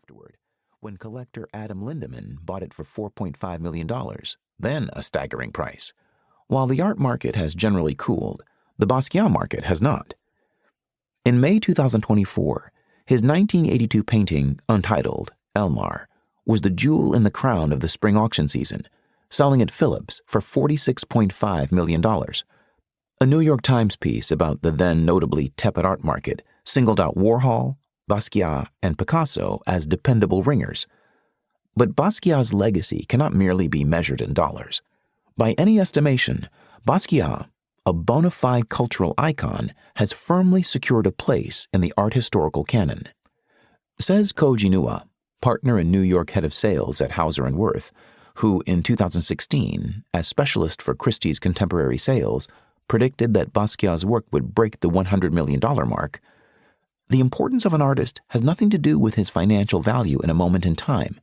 afterward, when collector Adam Lindemann bought it for $4.5 million, then a staggering price. While the art market has generally cooled, the Basquiat market has not. In May 2024, his 1982 painting, untitled, Elmar, was the jewel in the crown of the spring auction season, selling at Phillips for $46.5 million. A New York Times piece about the then notably tepid art market singled out Warhol, Basquiat, and Picasso as dependable ringers. But Basquiat's legacy cannot merely be measured in dollars. By any estimation, Basquiat, a bona fide cultural icon, has firmly secured a place in the art historical canon. Says Koji Nua, partner and New York head of sales at Hauser & Wirth, who in 2016, as specialist for Christie's contemporary sales, predicted that Basquiat's work would break the $100 million mark, the importance of an artist has nothing to do with his financial value in a moment in time.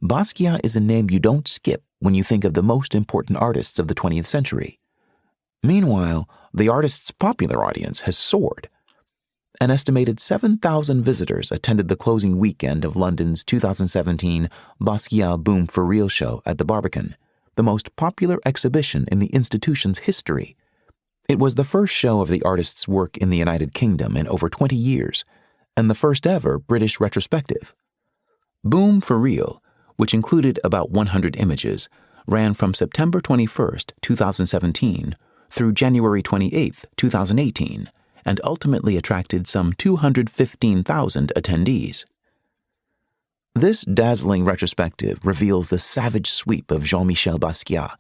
Basquiat is a name you don't skip when you think of the most important artists of the 20th century. Meanwhile, the artist's popular audience has soared. An estimated 7,000 visitors attended the closing weekend of London's 2017 Basquiat Boom for Real show at the Barbican, the most popular exhibition in the institution's history. It was the first show of the artist's work in the United Kingdom in over 20 years, and the first ever British retrospective. Boom for Real, which included about 100 images, ran from September 21, 2017, through January 28, 2018, and ultimately attracted some 215,000 attendees. This dazzling retrospective reveals the savage sweep of Jean-Michel Basquiat,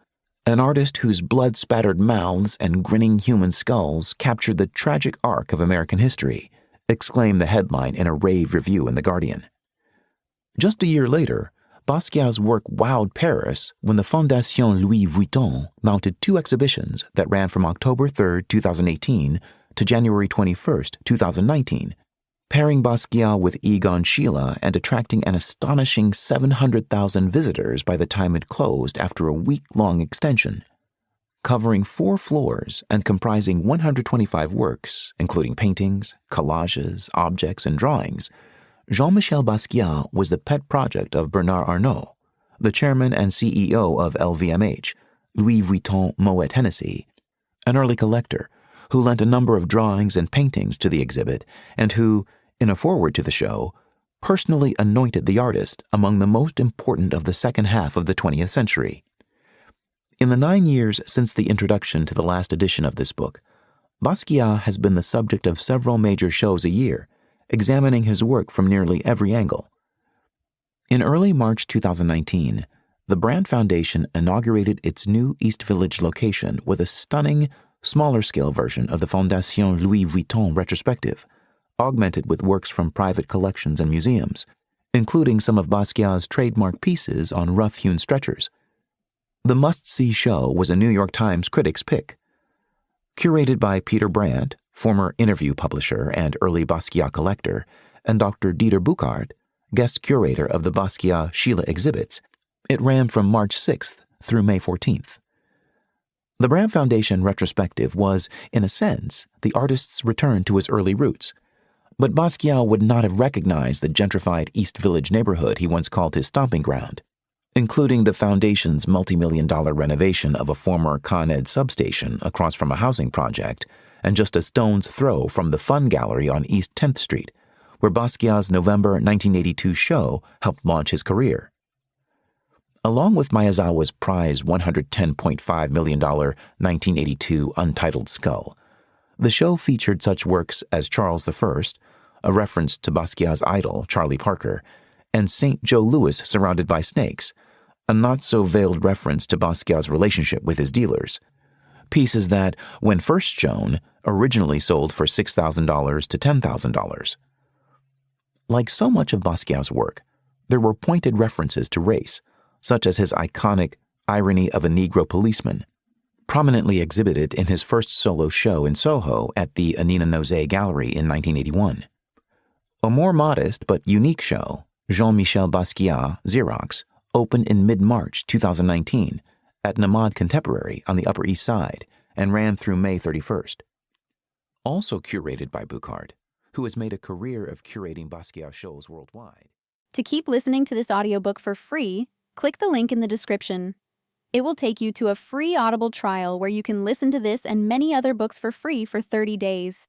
an artist whose blood-spattered mouths and grinning human skulls captured the tragic arc of American history, exclaimed the headline in a rave review in The Guardian. Just a year later, Basquiat's work wowed Paris when the Fondation Louis Vuitton mounted two exhibitions that ran from October 3, 2018 to January 21, 2019, pairing Basquiat with Egon Schiele and attracting an astonishing 700,000 visitors by the time it closed after a week-long extension. Covering 4 floors and comprising 125 works, including paintings, collages, objects, and drawings, Jean-Michel Basquiat was the pet project of Bernard Arnault, the chairman and CEO of LVMH, Louis Vuitton Moet Hennessy, an early collector who lent a number of drawings and paintings to the exhibit and who, in a foreword to the show, personally anointed the artist among the most important of the second half of the 20th century. In the 9 years since the introduction to the last edition of this book, Basquiat has been the subject of several major shows a year, examining his work from nearly every angle. In early March 2019, the Brand Foundation inaugurated its new East Village location with a stunning, smaller-scale version of the Fondation Louis Vuitton retrospective, augmented with works from private collections and museums, including some of Basquiat's trademark pieces on rough-hewn stretchers. The must-see show was a New York Times critic's pick. Curated by Peter Brandt, former Interview publisher and early Basquiat collector, and Dr. Dieter Buchard, guest curator of the Basquiat Schiele exhibits, it ran from March 6th through May 14th. The Brand Foundation retrospective was, in a sense, the artist's return to his early roots, but Basquiat would not have recognized the gentrified East Village neighborhood he once called his stomping ground, including the Foundation's multi-million-dollar renovation of a former Con Ed substation across from a housing project and just a stone's throw from the Fun Gallery on East 10th Street, where Basquiat's November 1982 show helped launch his career. Along with Miyazawa's prize $110.5 million 1982 Untitled Skull, the show featured such works as Charles I, a reference to Basquiat's idol, Charlie Parker, and St. Joe Louis Surrounded by Snakes, a not-so-veiled reference to Basquiat's relationship with his dealers. Pieces that, when first shown, originally sold for $6,000 to $10,000. Like so much of Basquiat's work, there were pointed references to race, such as his iconic Irony of a Negro Policeman, prominently exhibited in his first solo show in Soho at the Anina Nozay Gallery in 1981. A more modest but unique show, Jean-Michel Basquiat, Xerox, opened in mid-March 2019 at Namad Contemporary on the Upper East Side and ran through May 31st. Also curated by Buchard, who has made a career of curating Basquiat shows worldwide. To keep listening to this audiobook for free, click the link in the description. It will take you to a free Audible trial where you can listen to this and many other books for free for 30 days.